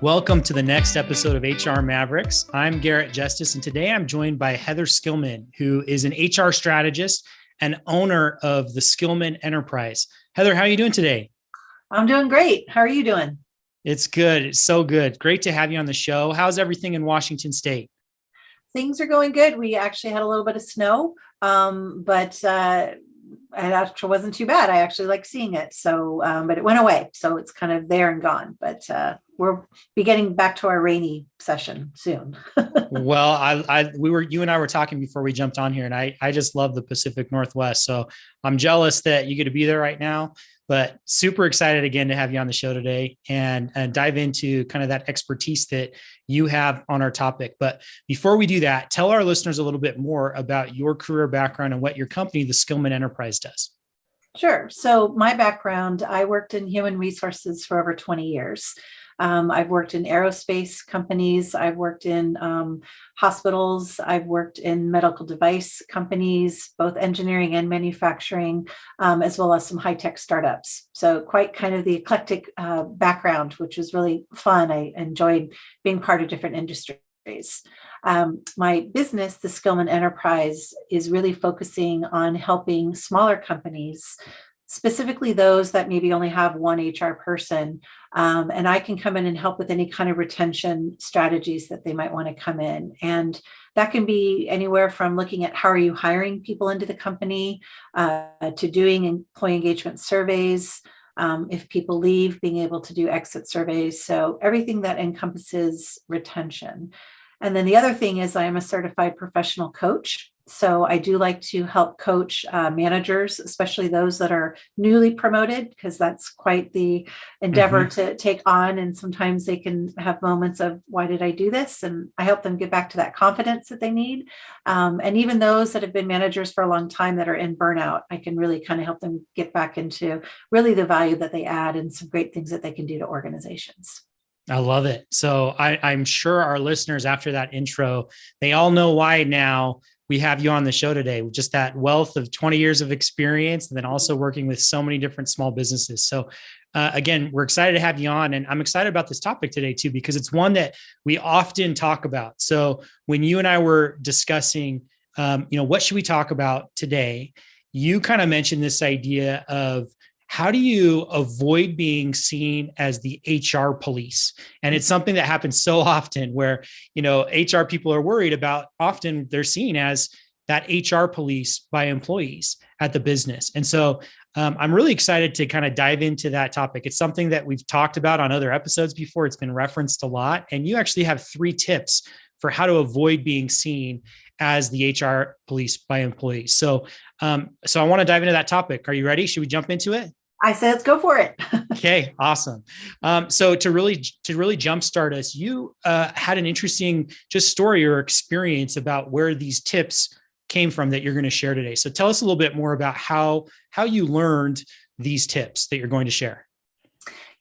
Welcome to the next episode of HR Mavericks. I'm Garrett Justice, and today I'm joined by Heather Skillman, who is an HR strategist and owner of the Skillman Enterprise. Heather, how are you doing today? I'm doing great. How are you doing? It's good. It's so good. Great to have you on the show. How's everything in Washington State? Things are going good. We actually had a little bit of snow, but it actually wasn't too bad. I actually like seeing it. So, but it went away. So it's kind of there and gone. But we'll be getting back to our rainy session soon. Well, you and I were talking before we jumped on here, and I just love the Pacific Northwest. So I'm jealous that you get to be there right now, but super excited again to have you on the show today and dive into kind of that expertise that you have on our topic. But before we do that, tell our listeners a little bit more about your career background and what your company, the Skillman Enterprise, does. Sure. So my background, I worked in human resources for over 20 years. I've worked in aerospace companies. I've worked in hospitals. I've worked in medical device companies, both engineering and manufacturing, as well as some high-tech startups. So quite kind of the eclectic background, which was really fun. I enjoyed being part of different industries. My business, the Skillman Enterprise, is really focusing on helping smaller companies, specifically those that maybe only have one HR person. And I can come in and help with any kind of retention strategies that they might want to come in. And that can be anywhere from looking at how are you hiring people into the company, to doing employee engagement surveys. If people leave, being able to do exit surveys. So everything that encompasses retention. And then the other thing is I am a certified professional coach. So I do like to help coach managers, especially those that are newly promoted, because that's quite the endeavor to take on. And sometimes they can have moments of, why did I do this? And I help them get back to that confidence that they need. And even those that have been managers for a long time that are in burnout, I can really kind of help them get back into really the value that they add and some great things that they can do to organizations. I love it. So I'm sure our listeners, after that intro, they all know why now we have you on the show today. Just that wealth of 20 years of experience, and then also working with so many different small businesses. So again, we're excited to have you on, and I'm excited about this topic today too, because it's one that we often talk about. So when you and I were discussing, what should we talk about today? You kind of mentioned this idea of, how do you avoid being seen as the HR police? And it's something that happens so often where, HR people are worried about, often they're seen as that HR police by employees at the business. And so I'm really excited to kind of dive into that topic. It's something that we've talked about on other episodes before. It's been referenced a lot. And you actually have 3 tips for how to avoid being seen as the HR police by employees. So I want to dive into that topic. Are you ready? Should we jump into it? I said, let's go for it. Okay, awesome. So to really jumpstart us, you had an interesting just story or experience about where these tips came from that you're going to share today. So tell us a little bit more about how you learned these tips that you're going to share.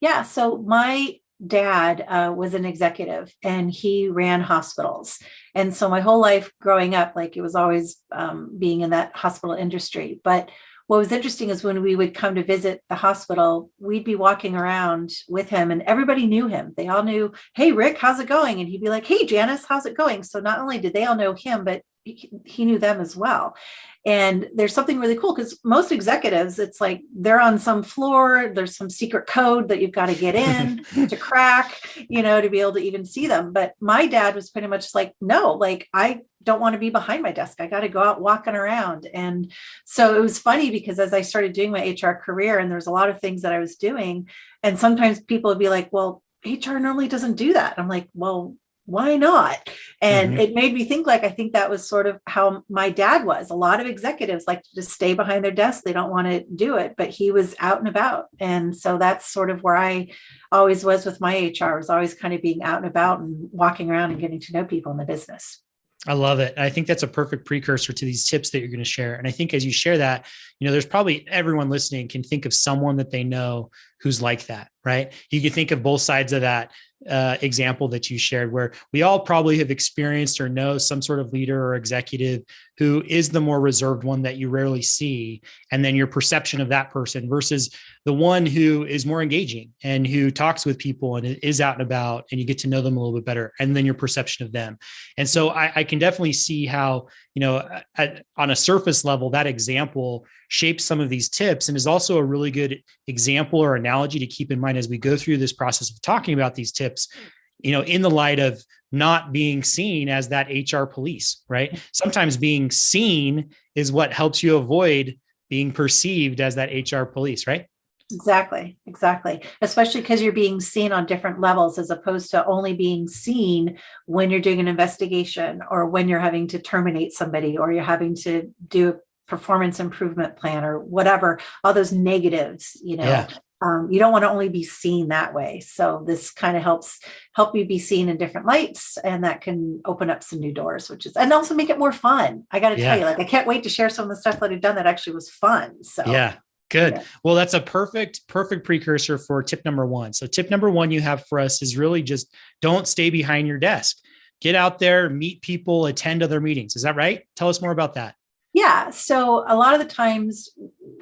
Yeah. So my dad was an executive and he ran hospitals. And so my whole life growing up, like it was always being in that hospital industry. But what was interesting is when we would come to visit the hospital, we'd be walking around with him and everybody knew him. They all knew, hey, Rick, how's it going? And he'd be like, hey, Janice, how's it going? So not only did they all know him, but he knew them as well. And there's something really cool because most executives, it's like they're on some floor, there's some secret code that you've got to get in to crack, to be able to even see them. But my dad was pretty much like, no, like I don't want to be behind my desk. I got to go out walking around. And so it was funny because as I started doing my HR career, and there's a lot of things that I was doing, and sometimes people would be like, well, HR normally doesn't do that. I'm like, well, why not? And it made me think, like, I think that was sort of how my dad was. A lot of executives like to just stay behind their desk. They don't want to do it, but he was out and about. And so that's sort of where I always was with my HR, was always kind of being out and about and walking around and getting to know people in the business. I love it. I think that's a perfect precursor to these tips that you're going to share. And I think as you share that, there's probably everyone listening can think of someone that they know who's like that, right? You can think of both sides of that example that you shared, where we all probably have experienced or know some sort of leader or executive who is the more reserved one that you rarely see. And then your perception of that person versus the one who is more engaging and who talks with people and is out and about, and you get to know them a little bit better. And then your perception of them. And so I can definitely see how, on a surface level, that example shapes some of these tips and is also a really good example or analogy to keep in mind as we go through this process of talking about these tips, in the light of not being seen as that HR police, right? Sometimes being seen is what helps you avoid being perceived as that HR police, right? Exactly. Especially because you're being seen on different levels as opposed to only being seen when you're doing an investigation or when you're having to terminate somebody or you're having to do a performance improvement plan or whatever, all those negatives, Yeah. You don't want to only be seen that way. So this kind of help you be seen in different lights, and that can open up some new doors, and also make it more fun. I got to tell you, I can't wait to share some of the stuff that I've done that actually was fun. So yeah. Good. Yeah. Well, that's a perfect precursor for tip number 1. So tip number 1 you have for us is really just don't stay behind your desk. Get out there, meet people, attend other meetings. Is that right? Tell us more about that. Yeah. So a lot of the times,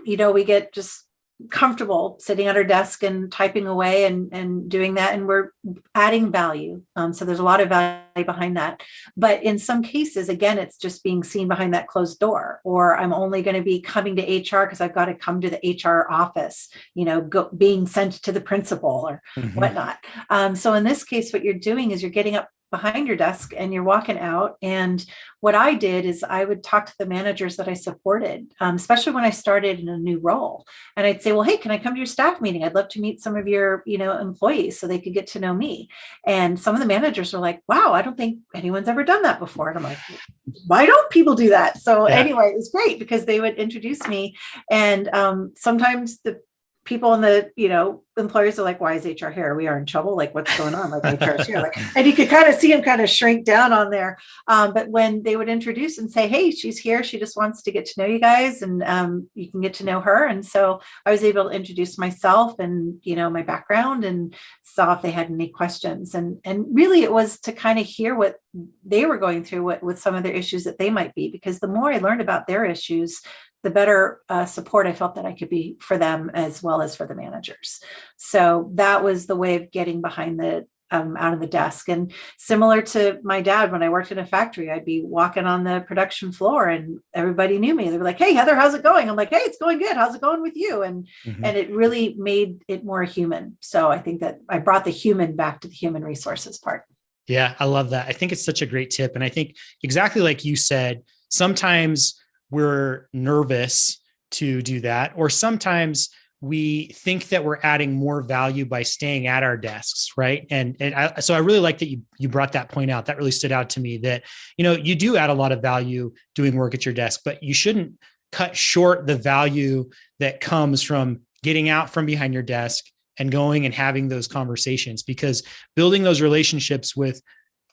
we get just comfortable sitting at our desk and typing away and doing that. And we're adding value. So there's a lot of value behind that. But in some cases, again, it's just being seen behind that closed door, or I'm only going to be coming to HR because I've got to come to the HR office, being sent to the principal or whatnot. So in this case, what you're doing is you're getting up behind your desk and you're walking out. And what I did is I would talk to the managers that I supported, especially when I started in a new role. And I'd say, well, hey, can I come to your staff meeting? I'd love to meet some of your, employees so they could get to know me. And some of the managers are like, wow, I don't think anyone's ever done that before. And I'm like, why don't people do that? So anyway, it was great because they would introduce me. And sometimes the people in the, employers are like, why is HR here? We are in trouble. Like, what's going on? Like, HR is here. And you could kind of see them kind of shrink down on there. But when they would introduce and say, hey, she's here, she just wants to get to know you guys, and you can get to know her. And so I was able to introduce myself and, my background, and saw if they had any questions. And really it was to kind of hear what they were going through with some of their issues that they might be, because the more I learned about their issues, the better support I felt that I could be for them as well as for the managers. So that was the way of getting behind the out of the desk. And similar to my dad, when I worked in a factory, I'd be walking on the production floor and everybody knew me. They were like, hey, Heather, how's it going? I'm like, hey, it's going good. How's it going with you? And it really made it more human. So I think that I brought the human back to the human resources part. Yeah, I love that. I think it's such a great tip. And I think exactly like you said, sometimes we're nervous to do that, or sometimes we think that we're adding more value by staying at our desks, right? So I really like that you brought that point out. That really stood out to me, that you do add a lot of value doing work at your desk, but you shouldn't cut short the value that comes from getting out from behind your desk and going and having those conversations, because building those relationships with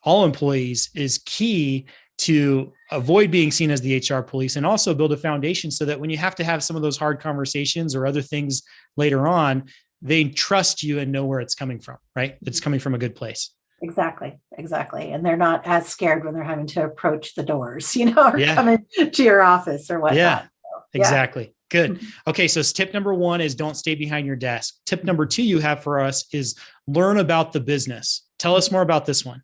all employees is key to avoid being seen as the HR police, and also build a foundation so that when you have to have some of those hard conversations or other things later on, they trust you and know where it's coming from, right? It's coming from a good place. Exactly. And they're not as scared when they're having to approach the doors, or coming to your office or whatnot. Yeah, exactly. Good. Okay. So tip number 1 is don't stay behind your desk. Tip number 2 you have for us is learn about the business. Tell us more about this one.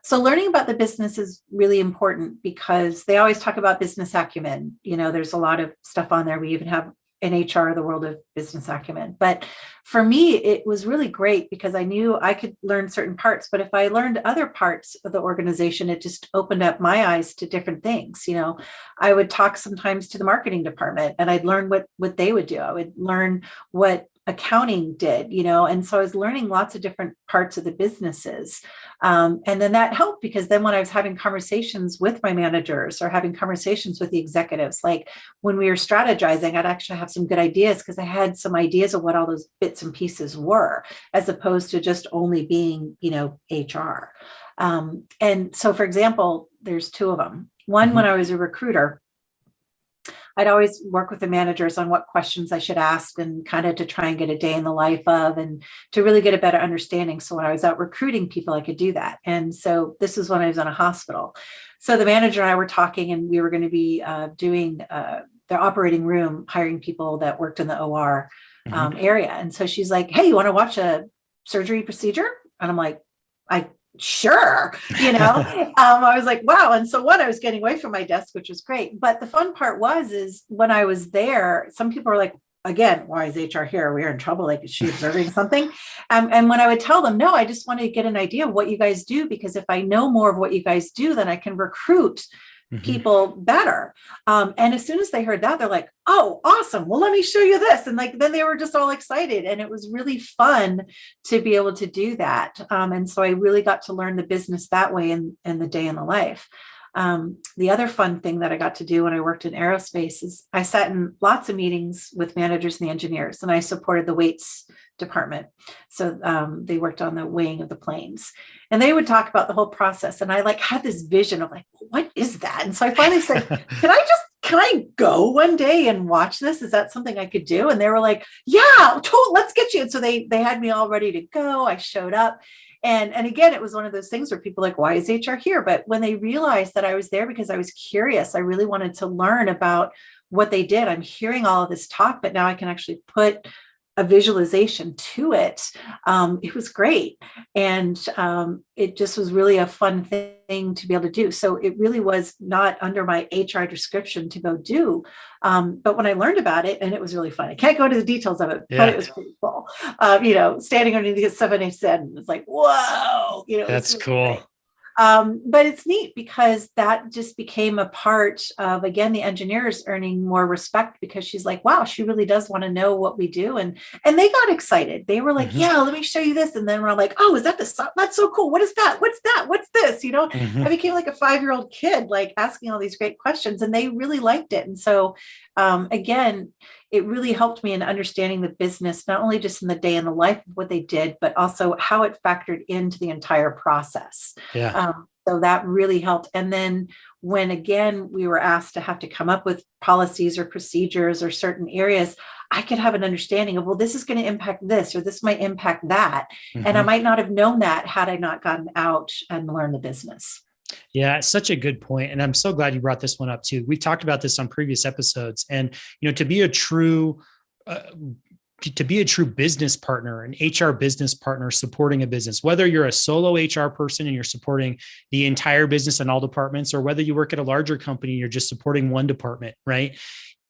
So learning about the business is really important because they always talk about business acumen. There's a lot of stuff on there. We even have in HR, the world of business acumen. But for me, it was really great because I knew I could learn certain parts, but if I learned other parts of the organization, it just opened up my eyes to different things. I would talk sometimes to the marketing department and I'd learn what they would do. I would learn what accounting did, and so I was learning lots of different parts of the businesses. And then that helped because then when I was having conversations with my managers or having conversations with the executives, like when we were strategizing, I'd actually have some good ideas because I had some ideas of what all those bits and pieces were, as opposed to just only being, HR. And so, for example, there's 2 of them. One, when I was a recruiter, I'd always work with the managers on what questions I should ask and kind of to try and get a day in the life of, and to really get a better understanding. So when I was out recruiting people, I could do that. And so this was when I was in a hospital. So the manager and I were talking, and we were going to be doing their operating room, hiring people that worked in the OR area. And so she's like, hey, you want to watch a surgery procedure? And I'm like, sure. I was like, wow. And so I was getting away from my desk, which was great. But the fun part is when I was there, some people were like, again, why is HR here? We're in trouble. Like, is she observing something? And when I would tell them, no, I just want to get an idea of what you guys do, because if I know more of what you guys do, then I can recruit people better. And as soon as they heard that, they're like, oh, awesome. Well, let me show you this. And then they were just all excited. And it was really fun to be able to do that. And so I really got to learn the business that way in the day in the life. The other fun thing that I got to do when I worked in aerospace is I sat in lots of meetings with managers and the engineers, and I supported the weights department. So they worked on the weighing of the planes, and they would talk about the whole process. And I had this vision of what is that? And so I finally said, can I go one day and watch this? Is that something I could do? And they were like, yeah, let's get you. And so they had me all ready to go. I showed up. And again, it was one of those things where people why is HR here? But when they realized that I was there because I was curious, I really wanted to learn about what they did. I'm hearing all of this talk, but now I can actually put a visualization to it. It was great. And it just was really a fun thing to be able to do. So it really was not under my HR description to go do. But when I learned about it, and it was really fun, I can't go into the details of it, but it was pretty cool. Standing underneath the 787, it's like, whoa, that's really cool. Great. But it's neat because that just became a part of, again, the engineers earning more respect, because she's like, wow, she really does want to know what we do. And they got excited. They were like, yeah, let me show you this. And then we're like, oh, is that that's so cool. What is that? What's that? What's this? I became like a 5-year-old kid, asking all these great questions, and they really liked it. And so, again, it really helped me in understanding the business, not only just in the day in the life of what they did, but also how it factored into the entire process. Yeah. So that really helped. And then when, again, we were asked to have to come up with policies or procedures or certain areas, I could have an understanding of, well, this is going to impact this, or this might impact that. And I might not have known that had I not gotten out and learned the business. Yeah, it's such a good point. And I'm so glad you brought this one up too. We've talked about this on previous episodes. And, to be a true business partner, an HR business partner supporting a business, whether you're a solo HR person and you're supporting the entire business and all departments, or whether you work at a larger company, you're just supporting one department, right?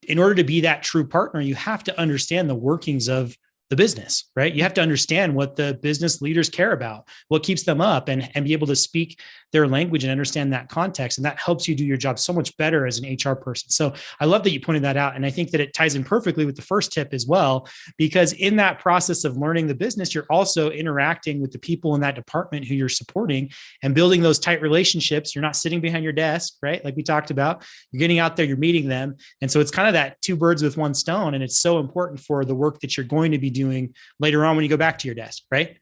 In order to be that true partner, you have to understand the workings of the business, right? You have to understand what the business leaders care about, what keeps them up, and be able to speak their language and understand that context. And that helps you do your job so much better as an HR person. So I love that you pointed that out. And I think that it ties in perfectly with the first tip as well, because in that process of learning the business, you're also interacting with the people in that department who you're supporting and building those tight relationships. You're not sitting behind your desk, right? Like we talked about, you're getting out there, you're meeting them. And so it's kind of that 2 birds with 1 stone. And it's so important for the work that you're going to be doing later on when you go back to your desk, right?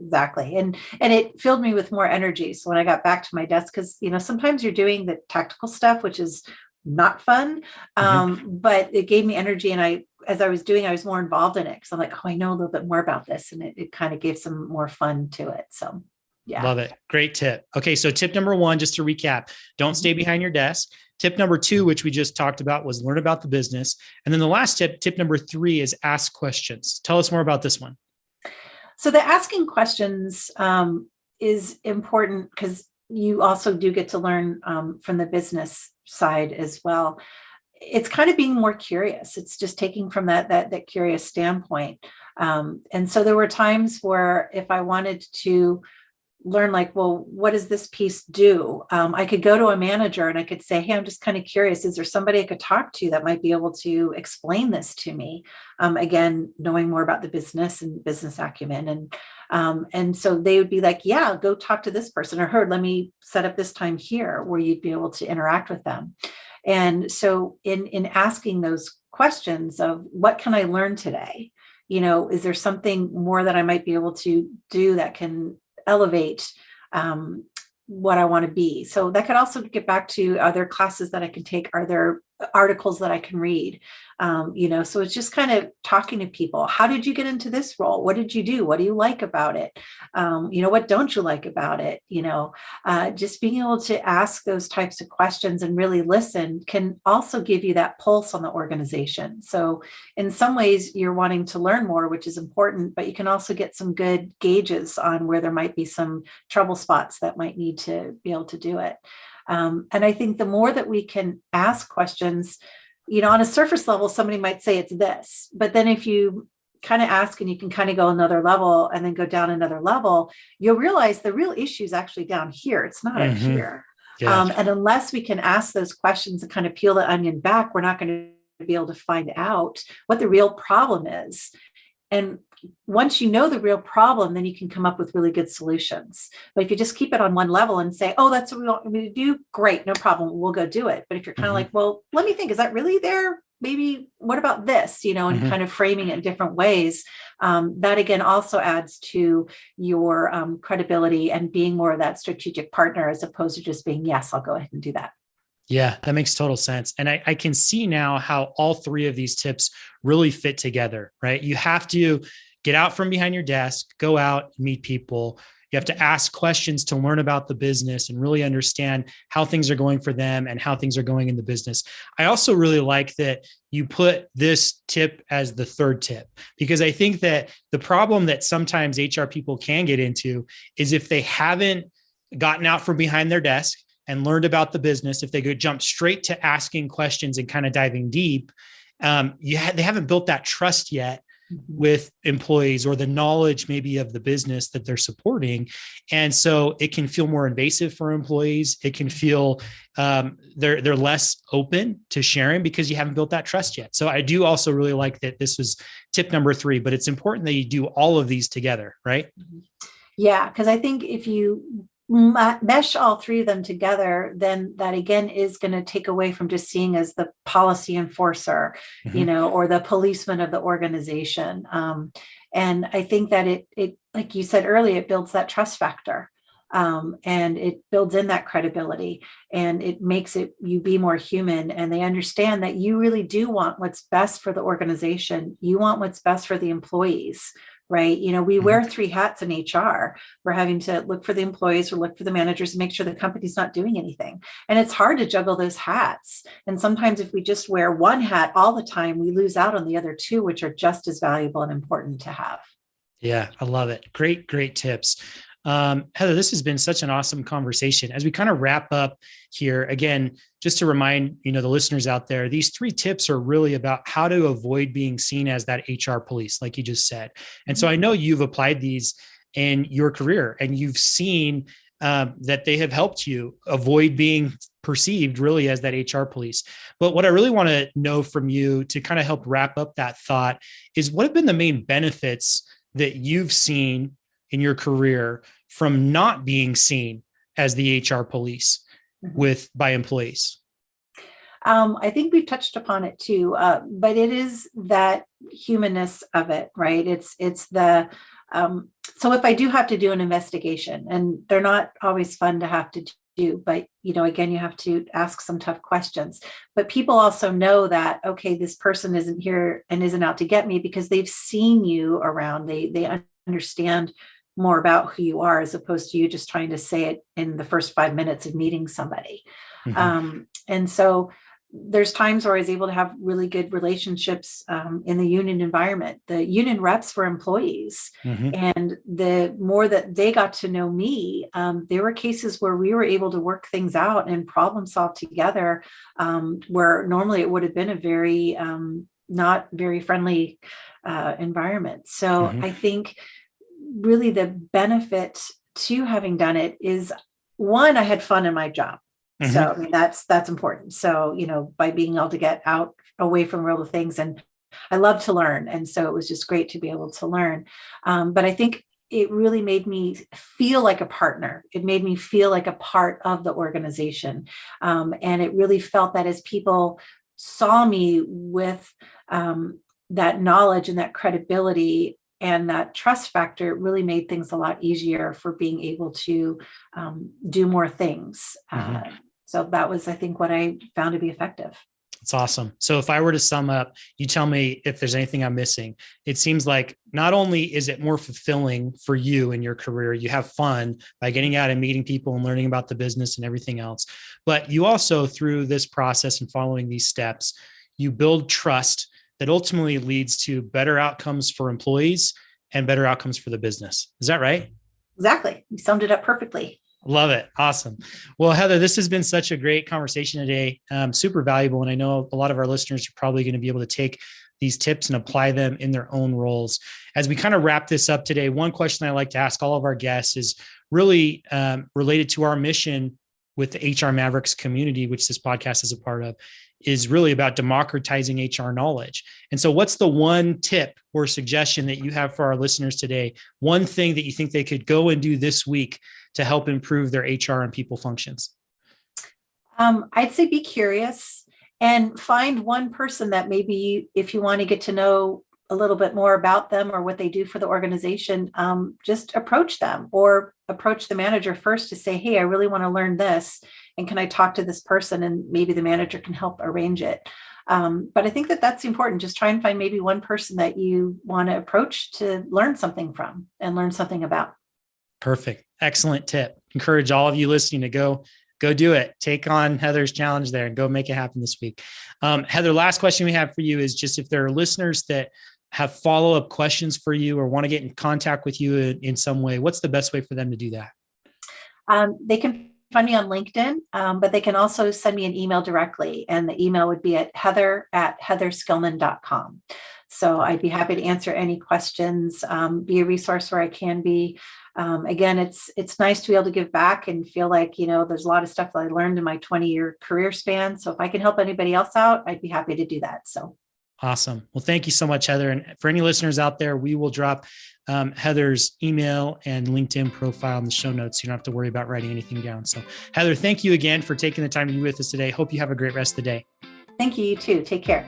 Exactly. And it filled me with more energy. So when I got back to my desk, because, sometimes you're doing the tactical stuff, which is not fun, but it gave me energy. And as I was doing, I was more involved in it, because I'm like, oh, I know a little bit more about this. And it kind of gave some more fun to it. So yeah. Love it. Great tip. Okay. So tip number 1, just to recap, don't stay behind your desk. Tip number 2, which we just talked about, was learn about the business. And then the last tip number 3, is ask questions. Tell us more about this one. So the asking questions is important, because you also do get to learn from the business side as well. It's kind of being more curious. It's just taking from that curious standpoint. And so there were times where if I wanted to learn, well, what does this piece do? I could go to a manager and I could say, hey, I'm just kind of curious. Is there somebody I could talk to that might be able to explain this to me? Again, knowing more about the business and business acumen. And so they would be like, yeah, go talk to this person, or let me set up this time here where you'd be able to interact with them. And so in asking those questions of what can I learn today? Is there something more that I might be able to do that can elevate what I want to be? So that could also get back to, are there classes that I can take? Are there articles that I can read. So it's just kind of talking to people. How did you get into this role? What did you do? What do you like about it? What don't you like about it? Just being able to ask those types of questions and really listen can also give you that pulse on the organization. So in some ways you're wanting to learn more, which is important, but you can also get some good gauges on where there might be some trouble spots that might need to be able to do it. And I think the more that we can ask questions, on a surface level, somebody might say it's this, but then if you kind of ask and you can kind of go another level and then go down another level, you'll realize the real issue is actually down here. It's not up here. Yeah. And unless we can ask those questions and kind of peel the onion back, we're not going to be able to find out what the real problem is. And once you know the real problem, then you can come up with really good solutions. But if you just keep it on one level and say, oh, that's what we want me to do, great, no problem, we'll go do it. But if you're kind of like, well, let me think, is that really there? Maybe what about this, and kind of framing it in different ways. That again also adds to your credibility and being more of that strategic partner as opposed to just being, yes, I'll go ahead and do that. Yeah, that makes total sense. And I can see now how all three of these tips really fit together, right? You have to get out from behind your desk, go out, meet people. You have to ask questions to learn about the business and really understand how things are going for them and how things are going in the business. I also really like that you put this tip as the third tip, because I think that the problem that sometimes HR people can get into is if they haven't gotten out from behind their desk and learned about the business, if they could jump straight to asking questions and kind of diving deep, they haven't built that trust yet with employees or the knowledge maybe of the business that they're supporting. And so it can feel more invasive for employees. It can feel they're less open to sharing because you haven't built that trust yet. So I do also really like that this was tip number 3, but it's important that you do all of these together, right? Yeah, because I think if you mesh all three of them together, then that again is going to take away from just seeing as the policy enforcer, or the policeman of the organization. And I think that it, like you said earlier, it builds that trust factor. And it builds in that credibility, and it makes you be more human, and they understand that you really do want what's best for the organization. You want what's best for the employees. Right. We wear 3 hats in HR. We're having to look for the employees or look for the managers and make sure the company's not doing anything. And it's hard to juggle those hats. And sometimes if we just wear one hat all the time, we lose out on the other 2, which are just as valuable and important to have. Yeah, I love it. Great, great tips. Heather, this has been such an awesome conversation. As we kind of wrap up here, again, just to remind, the listeners out there, these 3 tips are really about how to avoid being seen as that HR police, like you just said. And so I know you've applied these in your career, and you've seen that they have helped you avoid being perceived really as that HR police. But what I really want to know from you to kind of help wrap up that thought is, what have been the main benefits that you've seen in your career from not being seen as the HR police by employees? I think we've touched upon it too, but it is that humanness of it, right? It's the, so if I do have to do an investigation, and they're not always fun to have to do, but again, you have to ask some tough questions, but people also know that, okay, this person isn't here and isn't out to get me because they've seen you around. They understand more about who you are, as opposed to you just trying to say it in the first 5 minutes of meeting somebody. And so there's times where I was able to have really good relationships in the union environment. The union reps were employees, and the more that they got to know me, there were cases where we were able to work things out and problem solve together, where normally it would have been a very not very friendly environment. So I think really the benefit to having done it is, one, I had fun in my job. So I mean, that's important. So, by being able to get out away from real things, and I love to learn. And so it was just great to be able to learn. But I think it really made me feel like a partner. It made me feel like a part of the organization. And it really felt that as people saw me with that knowledge and that credibility and that trust factor, it really made things a lot easier for being able to do more things. So that was, I think, what I found to be effective. It's awesome. So if I were to sum up, you tell me if there's anything I'm missing. It seems like not only is it more fulfilling for you in your career, you have fun by getting out and meeting people and learning about the business and everything else, but you also, through this process and following these steps, you build trust that ultimately leads to better outcomes for employees and better outcomes for the business. Is that right? Exactly. You summed it up perfectly. Love it. Awesome. Well, Heather, this has been such a great conversation today. Super valuable. And I know a lot of our listeners are probably going to be able to take these tips and apply them in their own roles. As we kind of wrap this up today, one question I like to ask all of our guests is really related to our mission with the HR Mavericks community, which this podcast is a part of, is really about democratizing HR knowledge. And so what's the one tip or suggestion that you have for our listeners today? One thing that you think they could go and do this week to help improve their HR and people functions? I'd say be curious and find one person that maybe if you want to get to know a little bit more about them or what they do for the organization, just approach them or approach the manager first to say, hey, I really want to learn this. And can I talk to this person? And maybe the manager can help arrange it. But I think that that's important. Just try and find maybe one person that you want to approach to learn something from and learn something about. Perfect. Excellent tip. Encourage all of you listening to go do it. Take on Heather's challenge there and go make it happen this week. Heather, last question we have for you is just if there are listeners that have follow-up questions for you or want to get in contact with you in some way, what's the best way for them to do that? They can find me on LinkedIn, but they can also send me an email directly. And the email would be at heather@heatherskillman.com. So I'd be happy to answer any questions, be a resource where I can be. Again, it's nice to be able to give back and feel like, there's a lot of stuff that I learned in my 20-year career span. So if I can help anybody else out, I'd be happy to do that. So. Awesome. Well, thank you so much, Heather. And for any listeners out there, we will drop Heather's email and LinkedIn profile in the show notes. So you don't have to worry about writing anything down. So Heather, thank you again for taking the time to be with us today. Hope you have a great rest of the day. Thank you. You too. Take care.